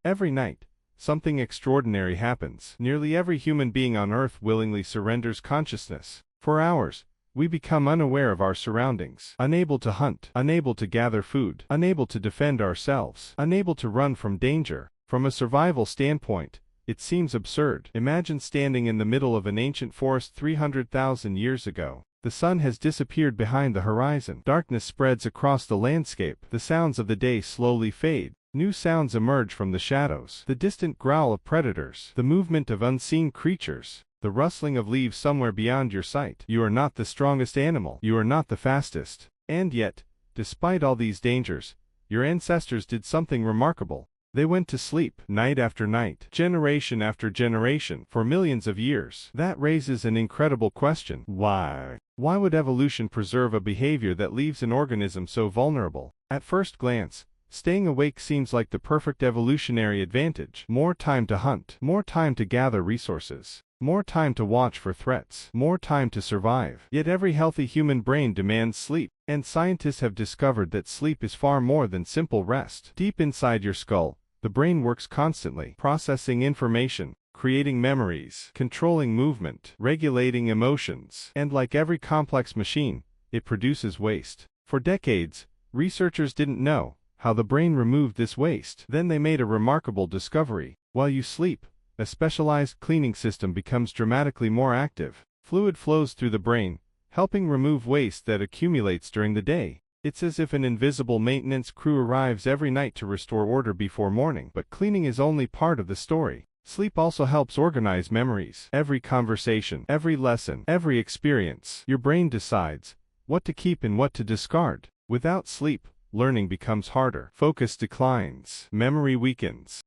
Every night, something extraordinary happens. Nearly every human being on Earth willingly surrenders consciousness. For hours, we become unaware of our surroundings, unable to hunt, unable to gather food, unable to defend ourselves, unable to run from danger. From a survival standpoint, it seems absurd. Imagine standing in the middle of an ancient forest 300,000 years ago. The sun has disappeared behind the horizon. Darkness spreads across the landscape. The sounds of the day slowly fade. New sounds emerge from the shadows. The distant growl of predators. The movement of unseen creatures. The rustling of leaves somewhere beyond your sight. You are not the strongest animal. You are not the fastest. And yet, despite all these dangers, your ancestors did something remarkable. They went to sleep, night after night, generation after generation, for millions of years. That raises an incredible question. Why? Why would evolution preserve a behavior that leaves an organism so vulnerable? At first glance, staying awake seems like the perfect evolutionary advantage. More time to hunt, more time to gather resources, more time to watch for threats, more time to survive. Yet every healthy human brain demands sleep, and scientists have discovered that sleep is far more than simple rest. Deep inside your skull, the brain works constantly, processing information, creating memories, controlling movement, regulating emotions, and like every complex machine, it produces waste. For decades, researchers didn't know how the brain removed this waste. Then they made a remarkable discovery. While you sleep, a specialized cleaning system becomes dramatically more active. Fluid flows through the brain, helping remove waste that accumulates during the day. It's as if an invisible maintenance crew arrives every night to restore order before morning. But cleaning is only part of the story. Sleep also helps organize memories. Every conversation, every lesson, every experience. Your brain decides what to keep and what to discard. Without sleep, learning becomes harder. Focus declines. Memory weakens.